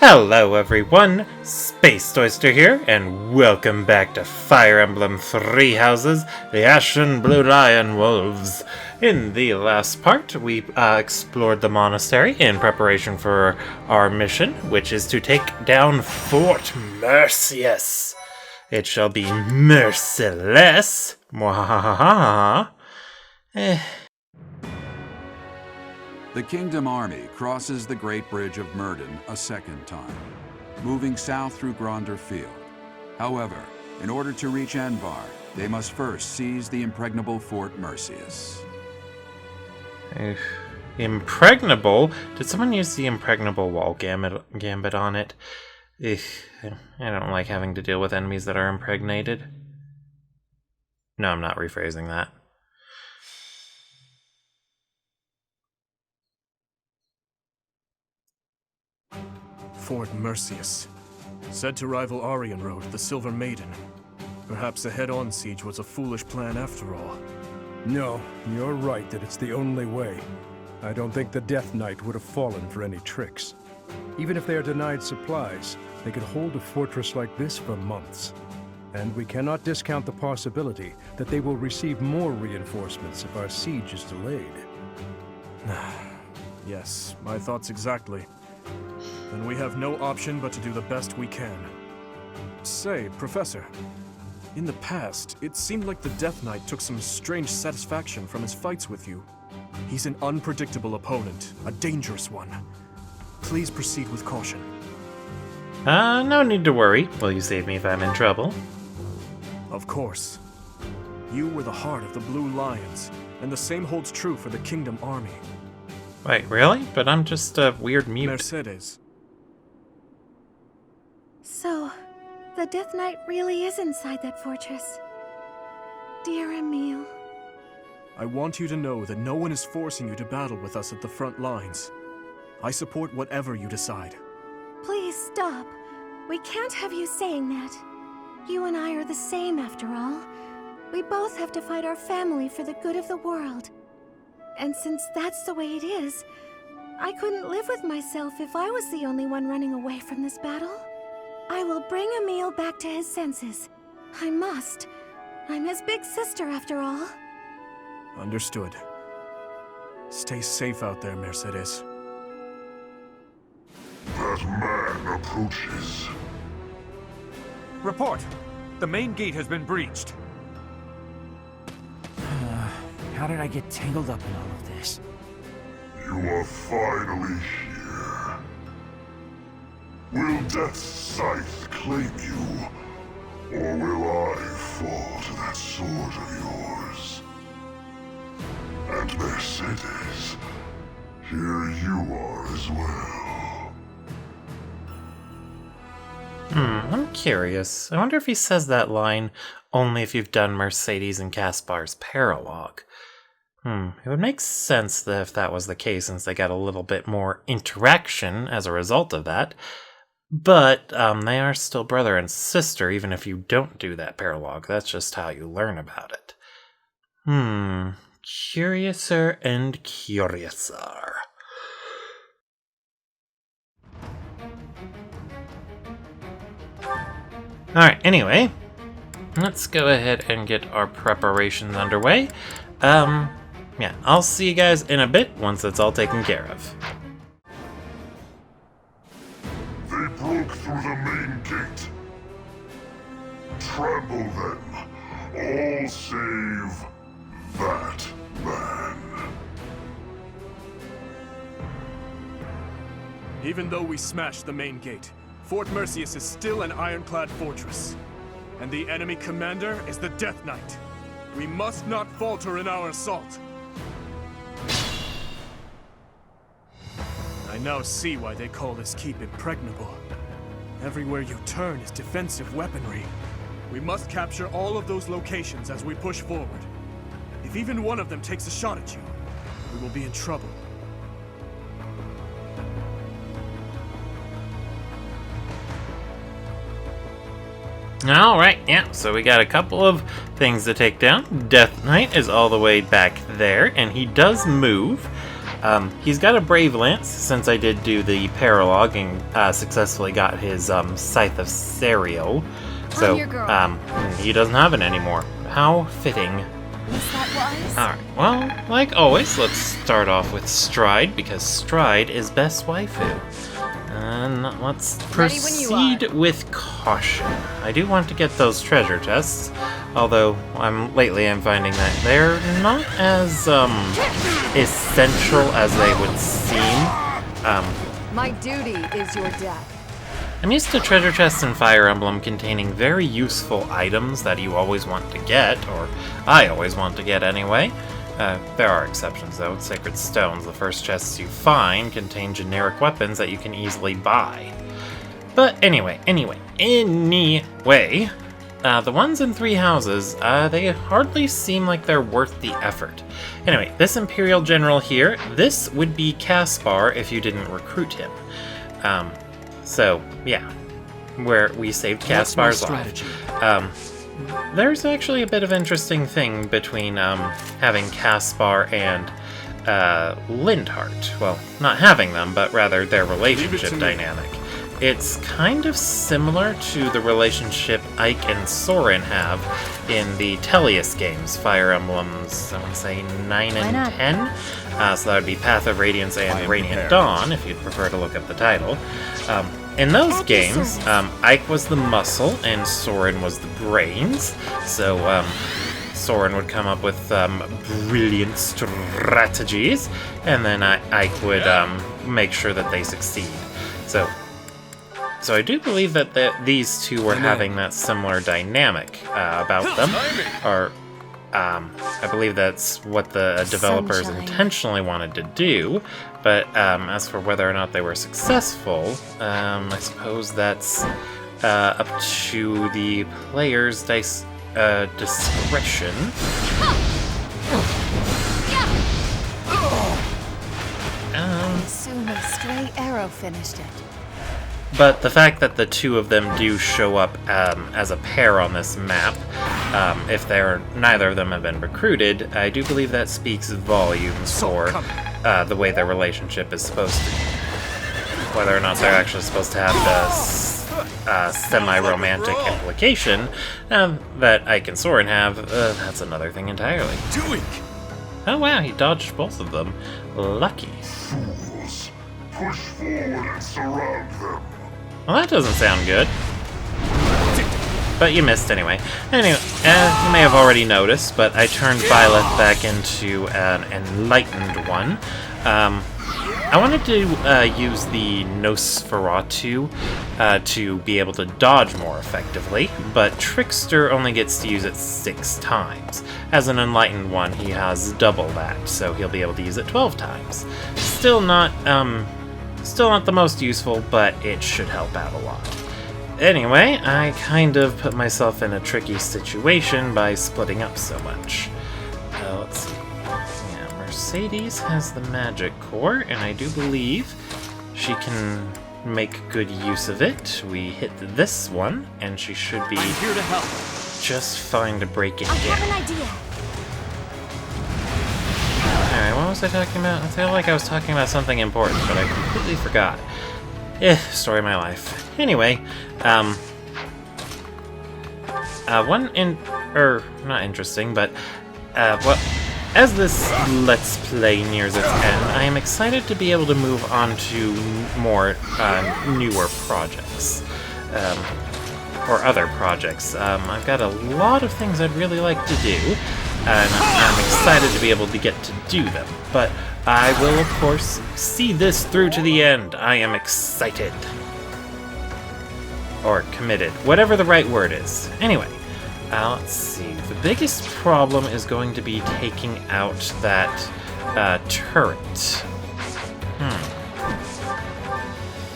Hello everyone, Space Oyster here, and welcome back to Fire Emblem Three Houses, the Ashen Blue Lion Wolves. In the last part, we explored the monastery in preparation for our mission, which is to take down Fort Merceus. It shall be merciless. Mwahaha. The Kingdom Army crosses the Great Bridge of Myrden a second time, moving south through Gronder Field. However, in order to reach Envar, they must first seize the impregnable Fort Merceus. Impregnable? Did someone use the impregnable wall gambit on it? I don't like having to deal with enemies that are impregnated. No, I'm not rephrasing that. Fort Merceus. Said to rival Aryan Road, the Silver Maiden. Perhaps a head-on siege was a foolish plan after all. No, you're right that it's the only way. I don't think the Death Knight would have fallen for any tricks. Even if they are denied supplies, they could hold a fortress like this for months. And we cannot discount the possibility that they will receive more reinforcements if our siege is delayed. Yes, my thoughts exactly. Then we have no option but to do the best we can. Say, Professor, in the past, it seemed like the Death Knight took some strange satisfaction from his fights with you. He's an unpredictable opponent, a dangerous one. Please proceed with caution. No need to worry. Will you save me if I'm in trouble? Of course. You were the heart of the Blue Lions, and the same holds true for the Kingdom Army. Wait, really? But I'm just a weird mute. Mercedes. So, the Death Knight really is inside that fortress. Dear Emil. I want you to know that no one is forcing you to battle with us at the front lines. I support whatever you decide. Please stop. We can't have you saying that. You and I are the same after all. We both have to fight our family for the good of the world. And since that's the way it is, I couldn't live with myself if I was the only one running away from this battle. I will bring Emil back to his senses. I must. I'm his big sister after all. Understood. Stay safe out there, Mercedes. That man approaches. Report! The main gate has been breached. How did I get tangled up in all of this? You are finally here. Will Death's scythe claim you, or will I fall to that sword of yours? And Mercedes, here you are as well. I'm curious. I wonder if he says that line only if you've done Mercedes and Caspar's Paralogue. It would make sense that if that was the case, since they got a little bit more interaction as a result of that. But they are still brother and sister, even if you don't do that Paralogue. That's just how you learn about it. Curiouser and curiouser. Alright, anyway, let's go ahead and get our preparations underway. Yeah, I'll see you guys in a bit once it's all taken care of. They broke through the main gate. Trample them, all save that man. Even though we smashed the main gate, Fort Merceus is still an ironclad fortress. And the enemy commander is the Death Knight. We must not falter in our assault. I now see why they call this keep impregnable. Everywhere you turn is defensive weaponry. We must capture all of those locations as we push forward. If even one of them takes a shot at you, we will be in trouble. Alright, yeah, so we got a couple of things to take down. Death Knight is all the way back there, and he does move. He's got a Brave Lance, since I did do the paralog and successfully got his Scythe of Serial. So, he doesn't have it anymore. How fitting. Is that wise? Alright, well, like always, let's start off with Stride, because Stride is best waifu. And let's proceed with caution. I do want to get those treasure chests, although lately I'm finding that they're not as essential as they would seem. My duty is your death. I'm used to treasure chests in Fire Emblem containing very useful items that you always want to get, or I always want to get anyway. There are exceptions though. With Sacred Stones, the first chests you find contain generic weapons that you can easily buy. But anyway, the ones in Three Houses, they hardly seem like they're worth the effort. Anyway, this Imperial General here, this would be Caspar if you didn't recruit him. So, yeah, where we saved Caspar's life. There's actually a bit of interesting thing between having Caspar and Lindhart. Well, not having them, but rather their relationship dynamic. It's kind of similar to the relationship Ike and Soren have in the Tellius games, Fire Emblems, I want to say 9 and 10. So that would be Path of Radiance and Radiant Dawn, if you'd prefer to look up the title. In those games, Ike was the muscle and Soren was the brains. So Soren would come up with brilliant strategies, and then Ike would make sure that they succeed. So I do believe that these two were having that similar dynamic about them, or I believe that's what the developers intentionally wanted to do, but as for whether or not they were successful, I suppose that's up to the player's discretion. Soon a stray arrow finished it. But the fact that the two of them do show up as a pair on this map, if neither of them have been recruited, I do believe that speaks volumes for the way their relationship is supposed to be. Whether or not they're actually supposed to have the semi-romantic implication that Ike and Soren have, that's another thing entirely. Oh wow, he dodged both of them. Lucky. Fools. Push forward and surround them. Well, that doesn't sound good. But you missed anyway. Anyway, you may have already noticed, but I turned Byleth back into an enlightened one. I wanted to use the Nosferatu to be able to dodge more effectively, but Trickster only gets to use it 6 times. As an enlightened one, he has double that, so he'll be able to use it 12 times. Still not the most useful, but it should help out a lot. Anyway, I kind of put myself in a tricky situation by splitting up so much. Let's see. Yeah, Merceus has the magic core, and I do believe she can make good use of it. We hit this one, and she should be here to help. just fine to break it I down. have an idea. Alright, what was I talking about? I feel like I was talking about something important, but I completely forgot. Story of my life. Anyway, not interesting, but, as this Let's Play nears its end, I am excited to be able to move on to more, newer projects. Or other projects. I've got a lot of things I'd really like to do, and I'm excited to be able to get to do them, but I will, of course, see this through to the end. I am excited. Or committed. Whatever the right word is. Anyway, let's see. The biggest problem is going to be taking out that turret.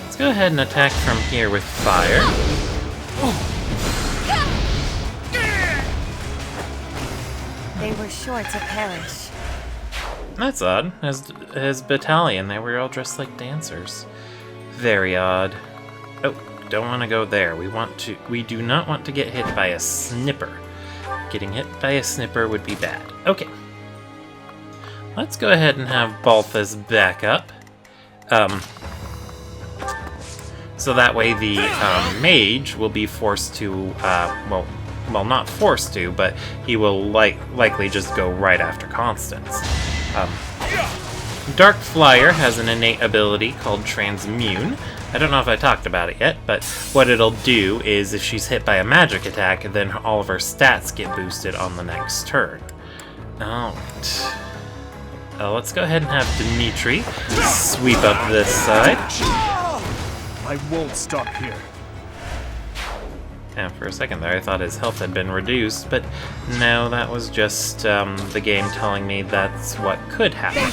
Let's go ahead and attack from here with fire. They were sure to perish. That's odd. His battalion, they were all dressed like dancers. Very odd. Oh, don't want to go there. We do not want to get hit by a snipper. Getting hit by a snipper would be bad. Okay. let's go ahead and have Balthus back up. So that way the mage will be forced to, well, not forced to, but he will likely just go right after Constance. Dark Flyer has an innate ability called Transmune. I don't know if I talked about it yet, but what it'll do is if she's hit by a magic attack, then all of her stats get boosted on the next turn. Alright. Let's go ahead and have Dimitri sweep up this side. I won't stop here. Yeah, for a second there I thought his health had been reduced, but no, that was just the game telling me that's what could happen.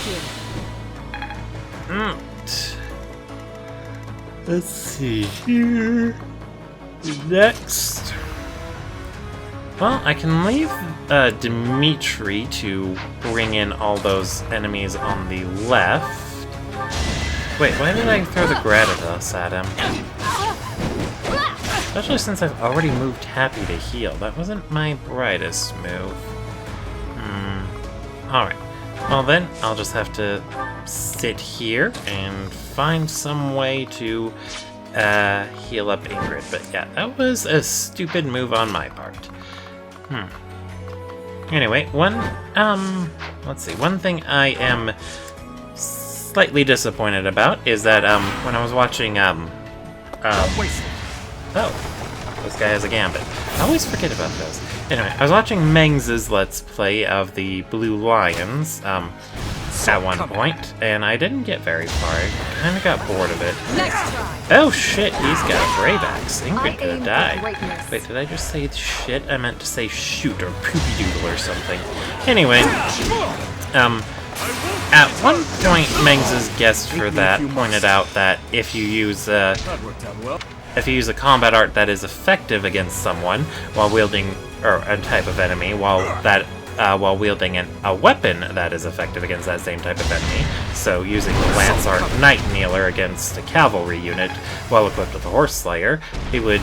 Let's see here. Next. Well, I can leave Dimitri to bring in all those enemies on the left. Wait, why did I throw the Gratitas at him? Especially since I've already moved Happy to heal. That wasn't my brightest move. Alright. Well then, I'll just have to sit here and find some way to heal up Ingrid. But yeah, that was a stupid move on my part. Anyway, let's see. One thing I am slightly disappointed about is that when I was watching oh, this guy has a gambit. I always forget about those. Anyway, I was watching Mengs's Let's Play of the Blue Lions at one point, and I didn't get very far. I kind of got bored of it. Oh shit, he's got a Brave Axe. Ingrid could have died. Wait, did I just say shit? I meant to say shoot or poopy doodle or something. Anyway, at one point, Mengs's guest for that pointed out that if you use a combat art that is effective against someone while wielding, or a type of enemy, while wielding a weapon that is effective against that same type of enemy, so using the Lance Art Knight Kneeler against a cavalry unit while equipped with a Horse Slayer, it would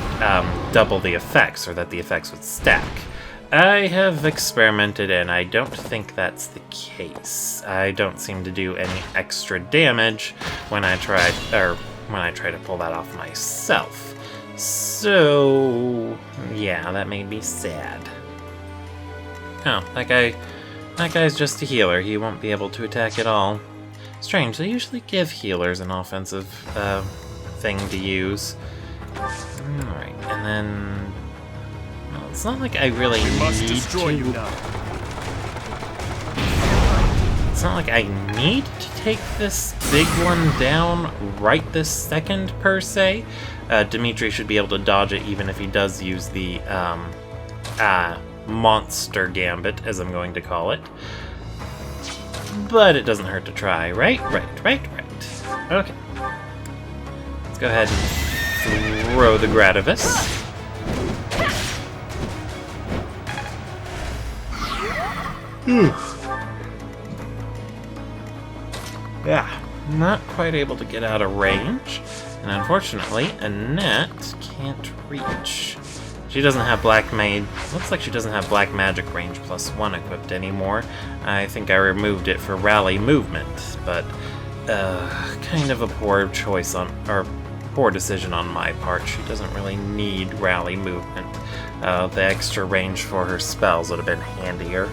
double the effects, or that the effects would stack. I have experimented and I don't think that's the case. I don't seem to do any extra damage when I try to pull that off myself. So yeah, that made me sad. Oh, that guy's just a healer. He won't be able to attack at all. Strange, they usually give healers an offensive thing to use. Alright, and then well, it's not like I really need to. It's not like I need to take this big one down right this second, per se. Dimitri should be able to dodge it even if he does use the monster gambit, as I'm going to call it. But it doesn't hurt to try, right? Right. Okay. Let's go ahead and throw the Grativis. Yeah, not quite able to get out of range. And unfortunately, Annette can't reach. She doesn't have Black Mage. Looks like she doesn't have Black Magic range +1 equipped anymore. I think I removed it for rally movement, but kind of a poor choice or poor decision on my part. She doesn't really need rally movement. The extra range for her spells would have been handier.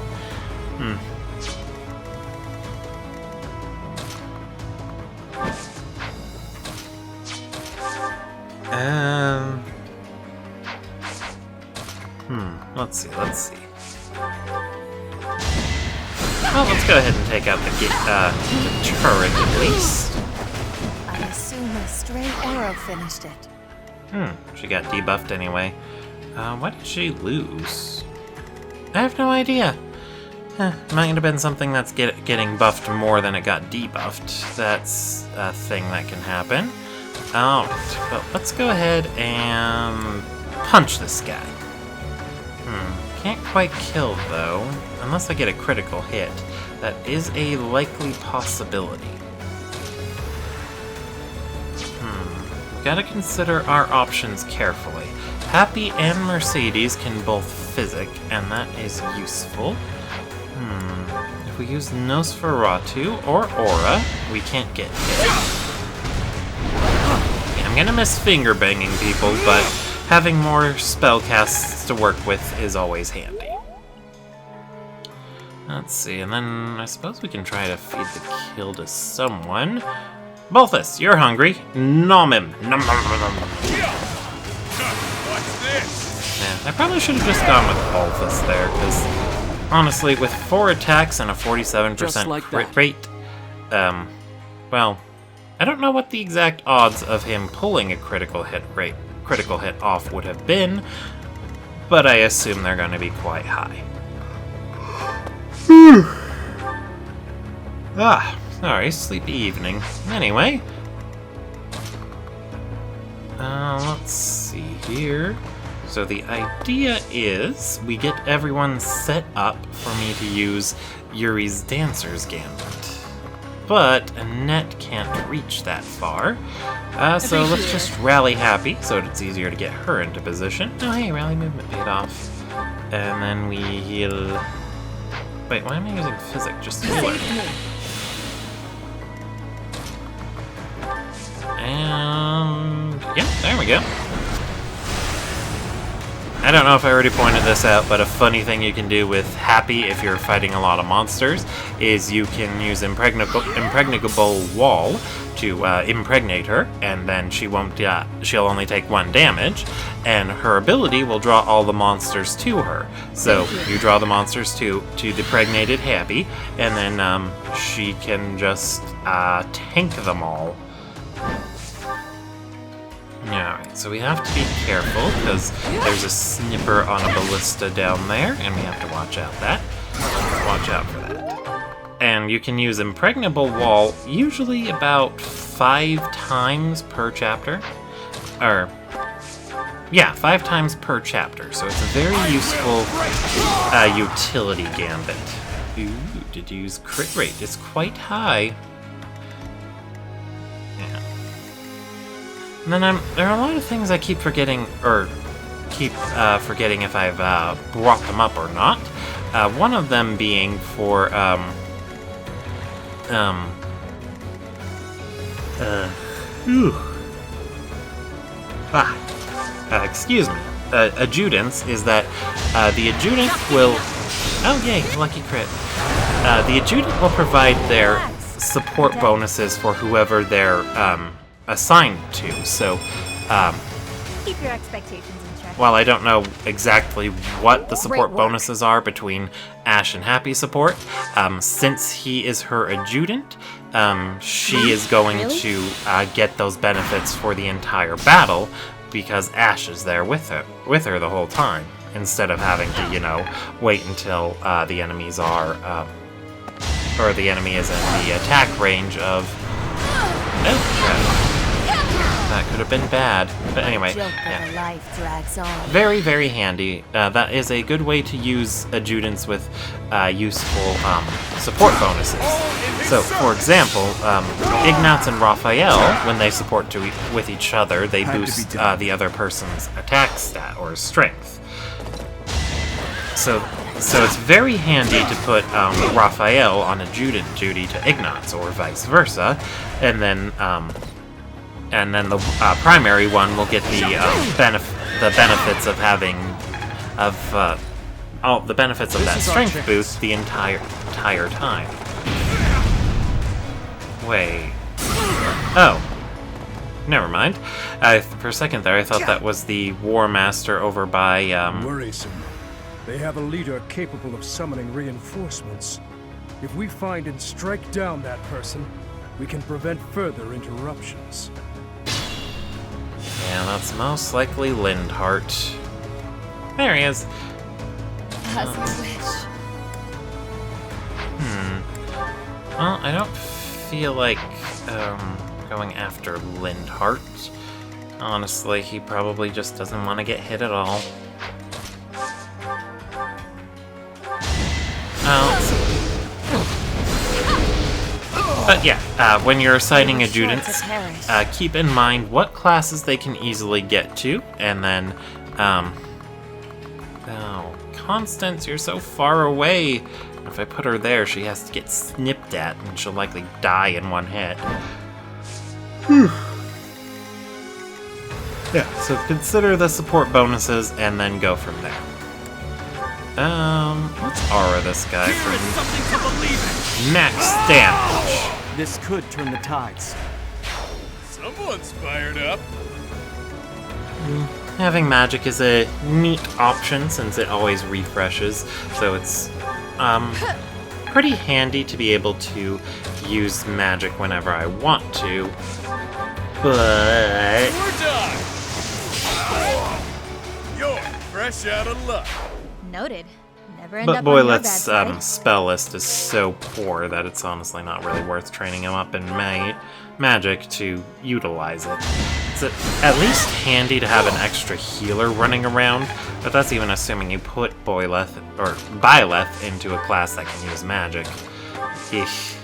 Let's see. Well, let's go ahead and take out the turret at least. I assume a stray arrow finished it. She got debuffed anyway. Why did she lose? I have no idea. Might have been something that's getting buffed more than it got debuffed. That's a thing that can happen. Alright, but let's go ahead and punch this guy. Can't quite kill, though, unless I get a critical hit. That is a likely possibility. Gotta consider our options carefully. Happy and Mercedes can both physic, and that is useful. If we use Nosferatu or Aura, we can't get hit. Yeah, I'm gonna miss finger banging people, but having more spellcasts to work with is always handy. Let's see, and then I suppose we can try to feed the kill to someone. Balthus, you're hungry. Nom him. Nom, nom, nom, nom. What's this? Yeah, I probably should have just gone with Balthus there, because honestly, with 4 attacks and a 47% like crit that. rate, well, I don't know what the exact odds of him pulling a critical hit off would have been, but I assume they're going to be quite high. Sorry, sleepy evening. Anyway, let's see here. So the idea is we get everyone set up for me to use Yuri's Dancer's Gambit. But Annette can't reach that far. So let's just rally Happy so it's easier to get her into position. Oh hey, rally movement paid off. And then we heal... Wait, why am I using Physic? Just heal her. And... yeah, there we go. I don't know if I already pointed this out, but a funny thing you can do with Happy if you're fighting a lot of monsters is you can use Impregnable Wall to impregnate her, and then she won't. She'll only take 1 damage, and her ability will draw all the monsters to her. So you draw the monsters to the impregnated Happy, and then she can just tank them all. Alright, so we have to be careful, because there's a snipper on a ballista down there, and we have to watch out for that. And you can use Impregnable Wall usually about 5 times per chapter. Yeah, 5 times per chapter, so it's a very useful utility gambit. Ooh, did you use crit rate? It's quite high. And then there are a lot of things I keep forgetting, forgetting if I've brought them up or not. One of them being for, excuse me, adjutants, is that the adjutant will... Oh yay, lucky crit. The adjutant will provide their support bonuses for whoever they're, assigned to, so Keep your expectations in check. while I don't know exactly what the support bonuses are between Ash and Happy support, since he is her adjutant, she is going to get those benefits for the entire battle because Ash is there with her the whole time, instead of having to, you know, wait until the enemies are or the enemy is in the attack range of... That could have been bad. But anyway, yeah. Life drags on. Very, very handy. That is a good way to use adjutants with useful support bonuses. So, for example, Ignatz and Raphael, when they support with each other, they boost the other person's attack stat or strength. So it's very handy to put Raphael on adjutant duty to Ignatz, or vice versa, and then the primary one will get the benefits of having all the benefits of that strength boost the entire time. Wait. Oh. Never mind. For a second there, I thought that was the War Master over by Worrisome. They have a leader capable of summoning reinforcements. If we find and strike down that person, we can prevent further interruptions. Yeah, that's most likely Lindhart. There he is. As you wish. Well, I don't feel like going after Lindhart. Honestly, he probably just doesn't want to get hit at all. But yeah, when you're assigning adjutants, keep in mind what classes they can easily get to, and then, oh, Constance, you're so far away. If I put her there, she has to get snipped at, and she'll likely die in one hit. Yeah, so consider the support bonuses, and then go from there. Let's aura this guy for max damage. This could turn the tides. Someone's fired up. Having magic is a neat option since it always refreshes, so it's pretty handy to be able to use magic whenever I want to. But We're done. You're fresh out of luck. Noted. Never end up on your bad Boylet's side. spell list is so poor that it's honestly not really worth training him up in magic to utilize it. It's at least handy to have an extra healer running around, but that's even assuming you put Byleth into a class that can use magic. Eesh.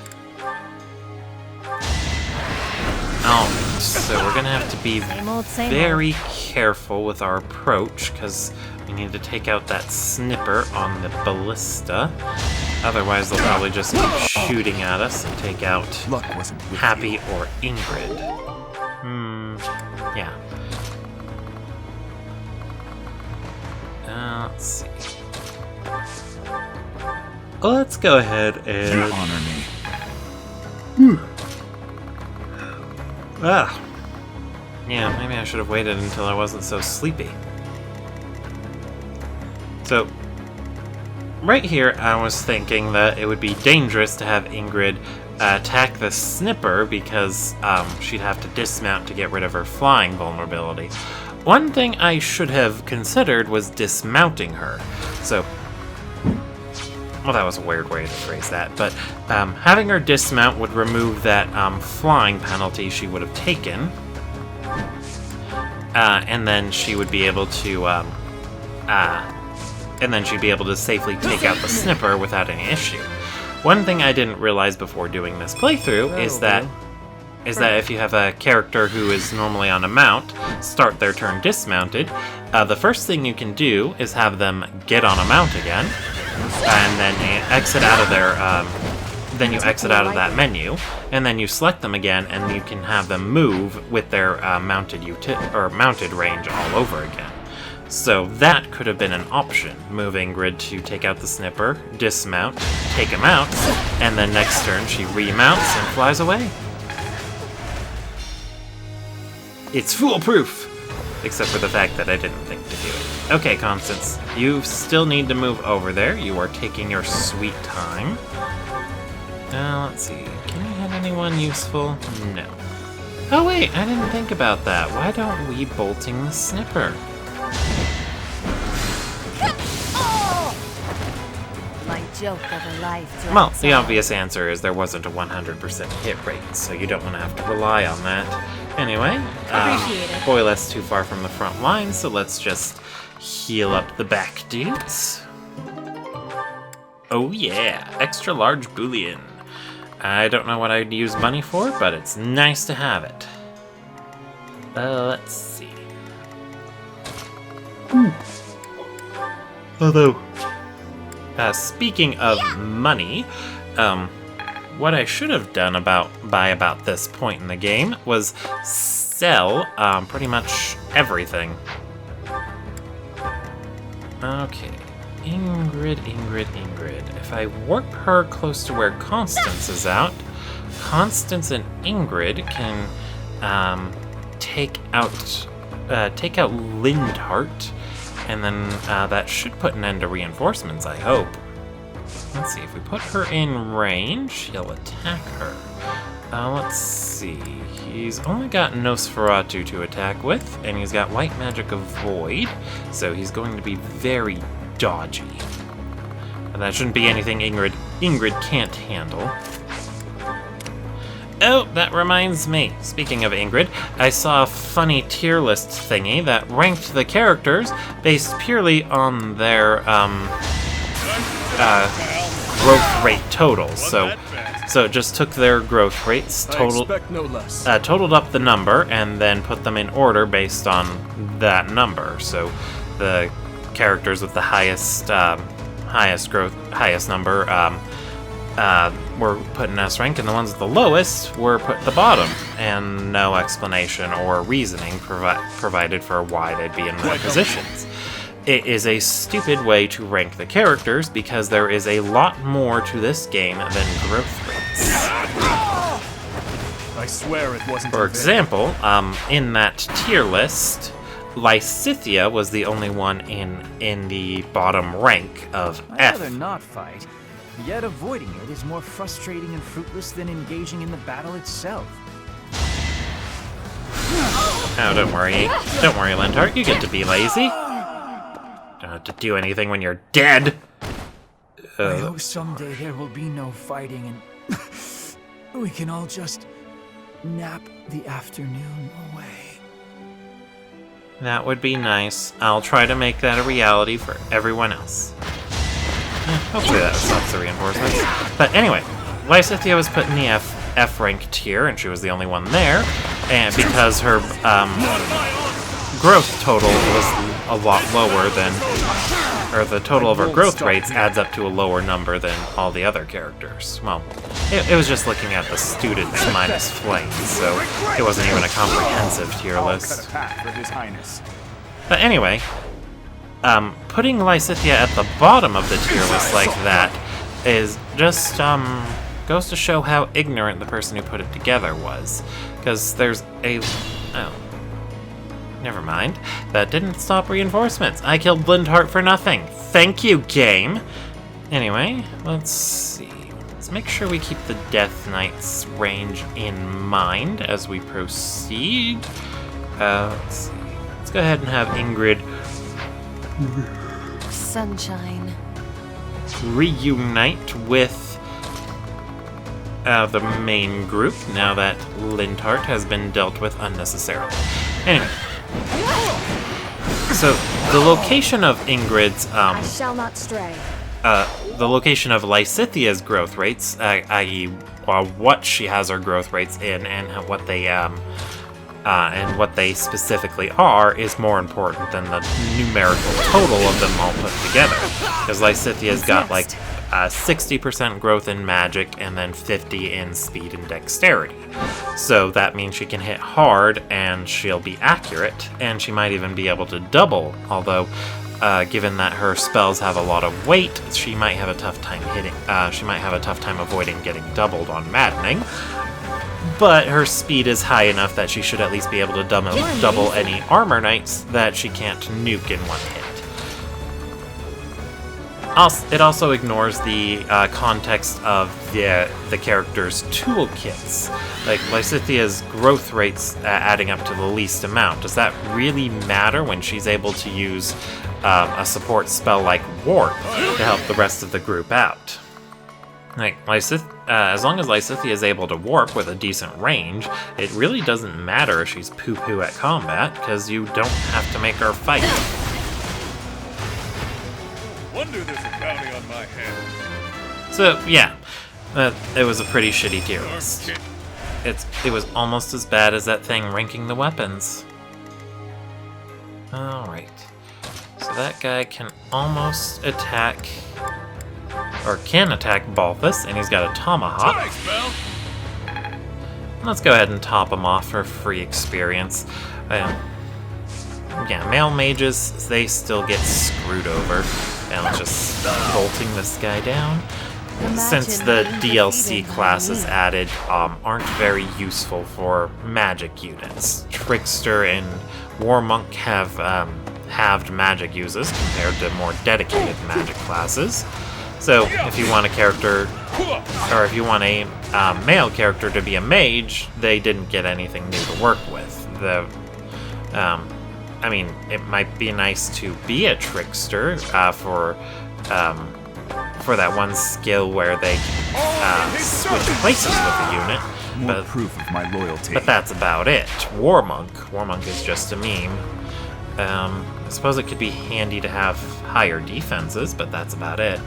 Alright, so we're gonna have to be Same old, same very careful with our approach, because we need to take out that snipper on the ballista. Otherwise, they'll probably just keep shooting at us and take out Luck wasn't with Happy you. or Ingrid. Yeah. Let's see. Let's go ahead You and... honor me. Yeah, maybe I should have waited until I wasn't so sleepy. So, right here, I was thinking that it would be dangerous to have Ingrid attack the snipper because she'd have to dismount to get rid of her flying vulnerability. One thing I should have considered was dismounting her. So, well, that was a weird way to phrase that, but having her dismount would remove that flying penalty she would have taken, and then she would be able to, and then she'd be able to safely take out the snipper without any issue. One thing I didn't realize before doing this playthrough is that if you have a character who is normally on a mount start their turn dismounted, the first thing you can do is have them get on a mount again, and then exit out of their then you exit out of that menu, and then you select them again, and you can have them move with their mounted range all over again. So that could have been an option, move Ingrid to take out the snipper, dismount, take him out, and then next turn she remounts and flies away. It's foolproof! Except for the fact that I didn't think to do it. Okay, Constance, you still need to move over there. You are taking your sweet time. Let's see. Can we hit anyone useful? No. Oh wait, I didn't think about that. Why don't we bolting the snipper? My joke over life. Well, the obvious answer is there wasn't a 100% hit rate, so you don't want to have to rely on that. Anyway, Appreciate it. Boylet's too far from the front line, so let's just heal up the back dudes. Oh yeah, extra large bullion. I don't know what I'd use money for, but it's nice to have it. Let's see. Although, speaking of money, what I should have done by about this point in the game was sell pretty much everything. Okay, Ingrid. If I warp her close to where Constance is out, Constance and Ingrid can take out Lindhart, and then that should put an end to reinforcements, I hope. Let's see, if we put her in range, he'll attack her. Let's see, he's only got Nosferatu to attack with, and he's got White Magic of Void, so he's going to be very dodgy. And that shouldn't be anything Ingrid can't handle. Oh, that reminds me. Speaking of Ingrid, I saw a funny tier list thingy that ranked the characters based purely on their growth rate totals. So it just took their growth rates, totaled up the number, and then put them in order based on that number. So the characters with the highest highest number were put in S rank, and the ones at the lowest were put at the bottom, and no explanation or reasoning provided for why they'd be in their positions. It is a stupid way to rank the characters because there is a lot more to this game than growth rates. I swear it wasn't. For example, in that tier list, Lysithea was the only one in the bottom rank of I'd rather F. not fight, yet avoiding it is more frustrating and fruitless than engaging in the battle itself. Oh, don't worry, Linthart, you get to be lazy. Don't have to do anything when you're dead. I hope someday there will be no fighting and we can all just nap the afternoon away. That would be nice. I'll try to make that a reality for everyone else. Hopefully that stops the reinforcements. But anyway, Lysithea was put in the F rank tier, and she was the only one there, and because her growth total was a lot lower than, or the total of her growth rates adds up to a lower number than all the other characters. Well, it was just looking at the students minus flames, so it wasn't even a comprehensive tier list. But anyway, putting Lysithea at the bottom of the tier list like that is just, goes to show how ignorant the person who put it together was. Because there's a... oh. Never mind. That didn't stop reinforcements. I killed Linthart for nothing. Thank you, game! Anyway, let's see. Let's make sure we keep the Death Knight's range in mind as we proceed. Let's see. Let's go ahead and have Ingrid Sunshine. reunite with the main group now that Linthart has been dealt with unnecessarily. Anyway, so the location of Ingrid's I shall not stray. the location of Lysithea's growth rates, i.e., what she has her growth rates in, and what they specifically are, is more important than the numerical total of them all put together. Because Lysithea's got like 60% growth in magic and then 50 in speed and dexterity. So that means she can hit hard and she'll be accurate, and she might even be able to double, although given that her spells have a lot of weight, she might have a tough time avoiding getting doubled on Maddening. But her speed is high enough that she should at least be able to double any armor knights that she can't nuke in one hit. It also ignores the context of the character's toolkits. Like, Lysithea's growth rates adding up to the least amount. Does that really matter when she's able to use a support spell like Warp to help the rest of the group out? Like, as long as Lysithea is able to warp with a decent range, it really doesn't matter if she's poo-poo at combat, because you don't have to make her fight. Wonder there's a bounty on my head. So, yeah, it was a pretty shitty tier list. It was almost as bad as that thing ranking the weapons. Alright, so that guy can almost attack... or can attack Balthus, and he's got a tomahawk. Thanks, Belle. Let's go ahead and top him off for free experience. Yeah, male mages, they still get screwed over. And let's just bolting this guy down. Since the DLC classes added aren't very useful for magic units. Trickster and Warmonk have halved magic uses compared to more dedicated magic classes. So, if you want a character, or if you want a male character to be a mage, they didn't get anything new to work with. I mean, it might be nice to be a trickster for that one skill where they switch places with the unit. More proof of my loyalty. But that's about it. Warmonk is just a meme. I suppose it could be handy to have higher defenses, but that's about it.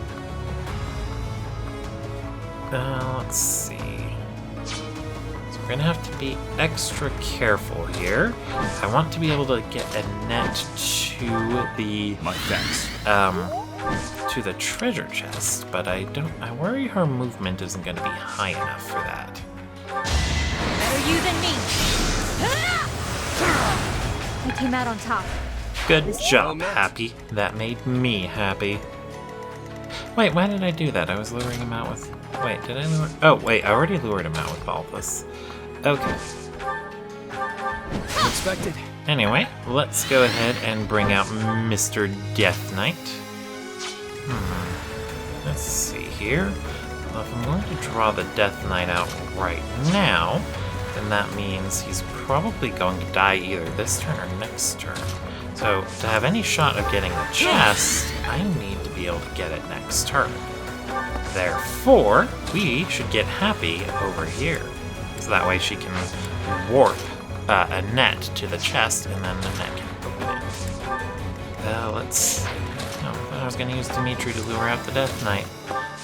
Let's see. So we're gonna have to be extra careful here. I want to be able to get a net to the to the treasure chest, but I worry her movement isn't going to be high enough for that. Better you than me. I came out on top. Good job, Happy. That made me happy. Wait, why did I do that? I was luring him out with... Wait, did I lure... Oh, wait, I already lured him out with Bulbous. Okay. Unexpected. Anyway, let's go ahead and bring out Mr. Death Knight. Let's see here. Well, if I'm going to draw the Death Knight out right now, then that means he's probably going to die either this turn or next turn. So, to have any shot of getting the chest, I need to be able to get it next turn. Therefore, we should get Happy over here. So that way she can warp a net to the chest, and then the net can open it. Let's... Oh, I was going to use Dimitri to lure out the Death Knight.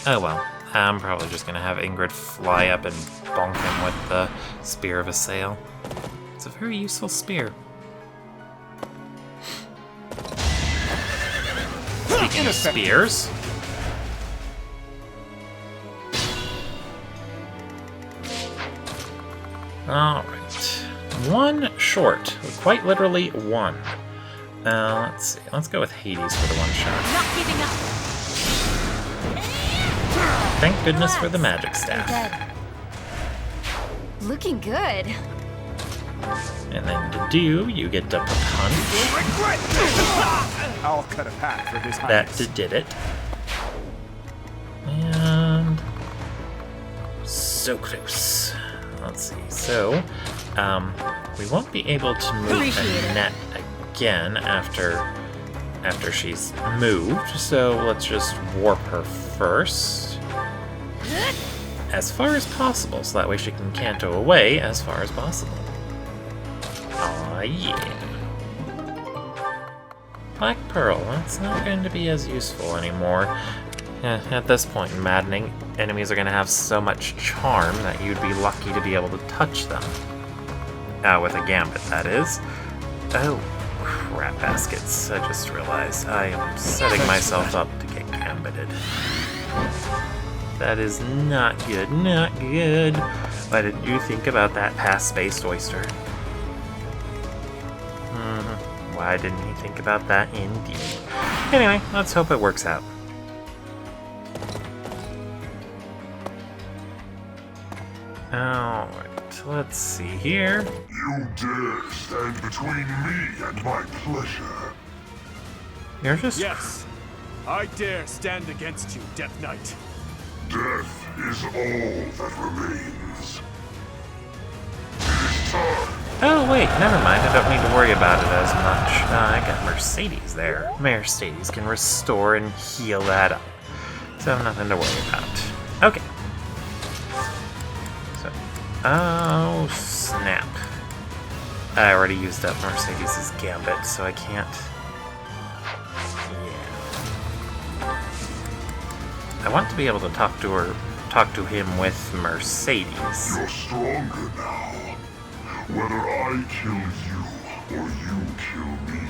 Oh well. I'm probably just going to have Ingrid fly up and bonk him with the Spear of Assail. It's a very useful spear. Speaking of spears... Alright. One short. Quite literally one. Let's see. Let's go with Hades for the one shot. Not giving up. Thank goodness for the magic staff. Dead. Looking good. And then to do, you get to punch. I'll cut a path for his That did it. And so close. Let's see. So, we won't be able to move a net again after she's moved. So let's just warp her first, as far as possible, so that way she can canto away as far as possible. Aw, yeah. Black Pearl, that's not going to be as useful anymore. At this point in Maddening, enemies are going to have so much charm that you'd be lucky to be able to touch them. With a gambit, that is. Oh, crap baskets. I just realized I am setting myself up to get gambited. That is not good, not good. Why didn't you think about that past Spaced Oyster? Why didn't you think about that indeed? Anyway, let's hope it works out. Alright, let's see here. You dare stand between me and my pleasure. You're just... Yes, I dare stand against you, Death Knight. Death is all that remains. It is time. Oh, wait, never mind. I don't need to worry about it as much. I got Merceus there. Merceus can restore and heal that up. So nothing to worry about. Okay. So, oh, snap. I already used up Mercedes' gambit, so I can't... Yeah. I want to be able to talk to him with Mercedes. You're stronger now. Whether I kill you or you kill me,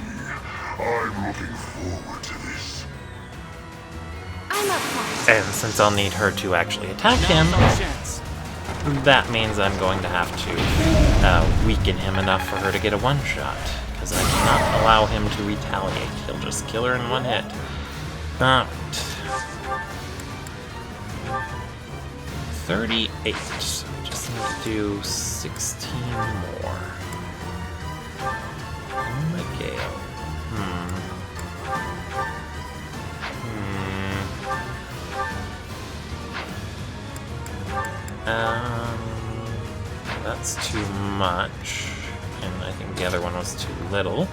I'm looking forward to this. I'm up for it. And since I'll need her to actually attack him, that means I'm going to have to weaken him enough for her to get a one-shot, because I cannot allow him to retaliate. He'll just kill her in one hit. Alright. 38. So we just need to do 16 more. Oh my gale. That's too much, and I think the other one was too little.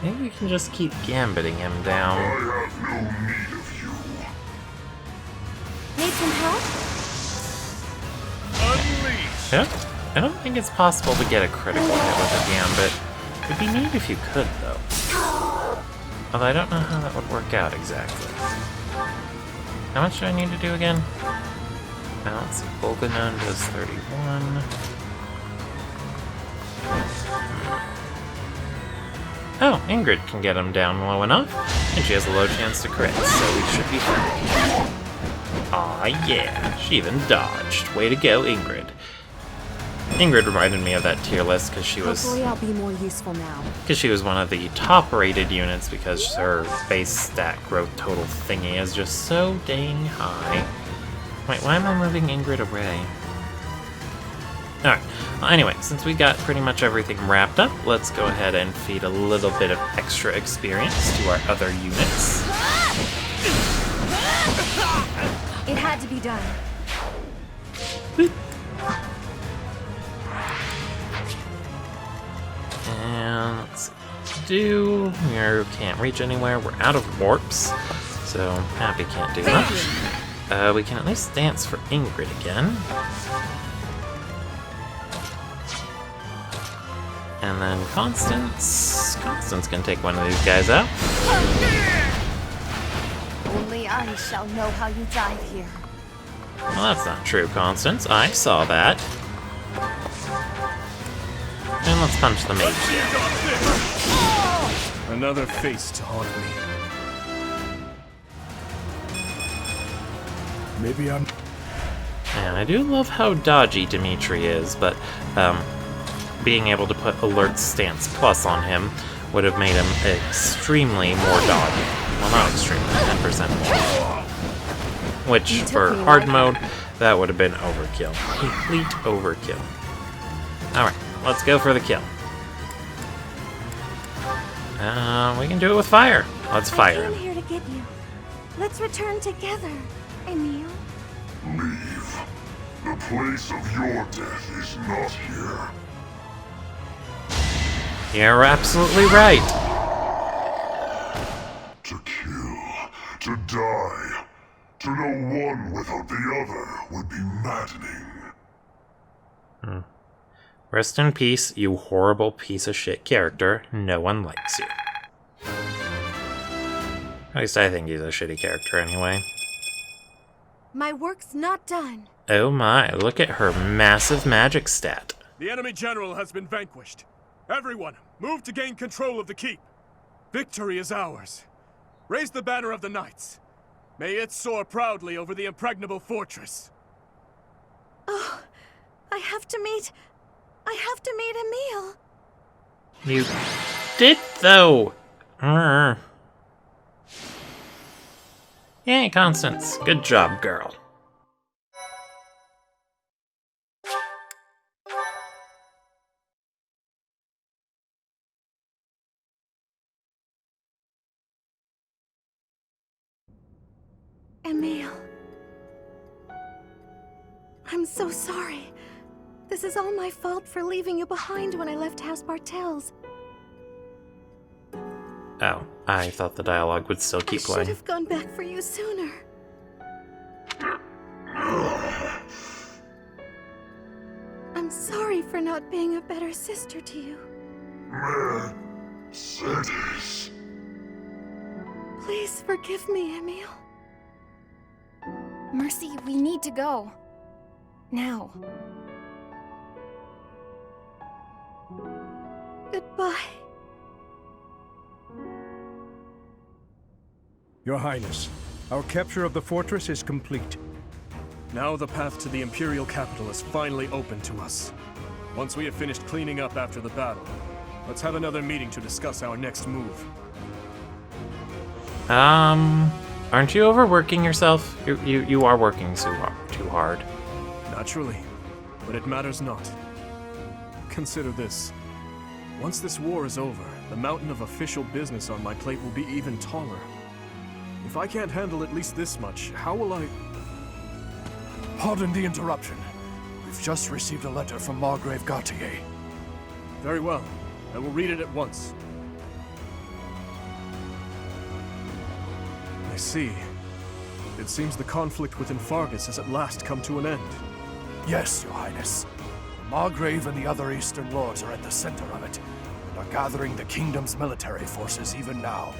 Maybe we can just keep gambiting him down. I have no need of you. Need some help? Unleash! Yeah, I don't think it's possible to get a critical hit with a gambit. It'd be neat if you could, though. Although I don't know how that would work out exactly. How much do I need to do again? Now let's see, Volcanon does 31. Oh, Ingrid can get him down low enough, and she has a low chance to crit, so we should be fine. Aw, yeah, she even dodged. Way to go, Ingrid. Ingrid reminded me of that tier list because she was... Hopefully I'll be more useful now. Because she was one of the top-rated units because her base stat growth total thingy is just so dang high. Wait, why am I moving Ingrid away? Alright, well, anyway, since we got pretty much everything wrapped up, let's go ahead and feed a little bit of extra experience to our other units. It had to be done. And let's see what to do. We can't reach anywhere. We're out of warps, so Happy can't do much. We can at least dance for Ingrid again. And then Constance. Constance can take one of these guys out. Only I shall know how you died here. Well, that's not true, Constance. I saw that. And let's punch the mage down. Another face to haunt me. Maybe I'm... And I do love how dodgy Dimitri is, but being able to put Alert Stance Plus on him would have made him extremely more dodgy. Well, not extremely, 10% more. Which, for hard mode, that would have been overkill. Complete overkill. Alright, let's go for the kill. We can do it with fire. Let's fire I him. came here to get you. Let's return together, Emil. Leave. The place of your death is not here. You're absolutely right. To kill, to die, to know one without the other would be maddening. Rest in peace, you horrible piece of shit character. No one likes you. At least I think he's a shitty character anyway. My work's not done. Oh my, look at her massive magic stat. The enemy general has been vanquished. Everyone, move to gain control of the keep. Victory is ours. Raise the banner of the knights. May it soar proudly over the impregnable fortress. Oh, I have to meet Emil. You did, though. Yay, Constance. Good job, girl. Emil. I'm so sorry. This is all my fault for leaving you behind when I left House Bartels. Oh, I thought the dialogue would still keep I playing. should have gone back for you sooner. I'm sorry for not being a better sister to you. Merceus. Please forgive me, Emil. Mercy, we need to go. Now. Goodbye. Your Highness, our capture of the fortress is complete. Now the path to the Imperial capital is finally open to us. Once we have finished cleaning up after the battle, let's have another meeting to discuss our next move. Aren't you overworking yourself? You are working too hard. Naturally, but it matters not. Consider this. Once this war is over, the mountain of official business on my plate will be even taller. If I can't handle at least this much, how will I... Pardon the interruption. We've just received a letter from Margrave Gautier. Very well. I will read it at once. I see. It seems the conflict within Fargus has at last come to an end. Yes, Your Highness. Margrave and the other Eastern Lords are at the center of it, and are gathering the kingdom's military forces even now.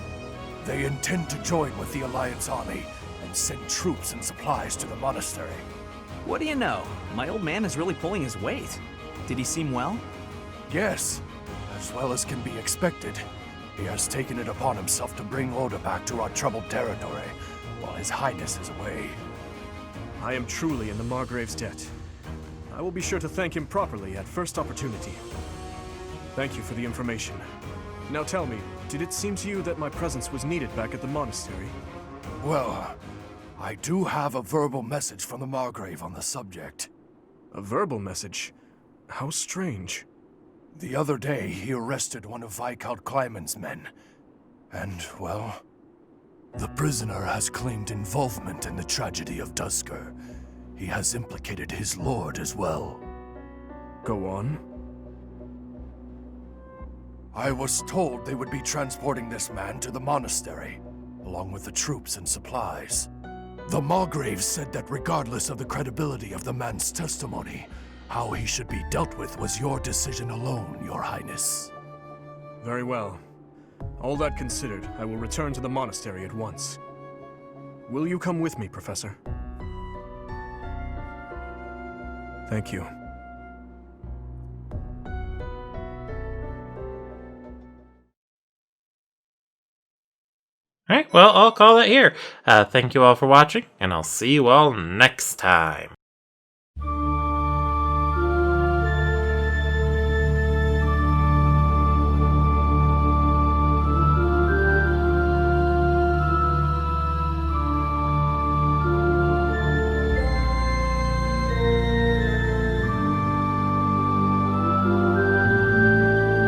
They intend to join with the Alliance army, and send troops and supplies to the monastery. What do you know? My old man is really pulling his weight. Did he seem well? Yes, as well as can be expected. He has taken it upon himself to bring order back to our troubled territory, while His Highness is away. I am truly in the Margrave's debt. I will be sure to thank him properly at first opportunity. Thank you for the information. Now tell me, did it seem to you that my presence was needed back at the monastery? Well, I do have a verbal message from the Margrave on the subject. A verbal message? How strange. The other day, he arrested one of Viscount Kleiman's men. And, well, the prisoner has claimed involvement in the tragedy of Dusker. He has implicated his lord as well. Go on. I was told they would be transporting this man to the monastery, along with the troops and supplies. The Margrave said that regardless of the credibility of the man's testimony, how he should be dealt with was your decision alone, Your Highness. Very well. All that considered, I will return to the monastery at once. Will you come with me, Professor? Thank you. Alright, well, I'll call it here. Thank you all for watching, and I'll see you all next time.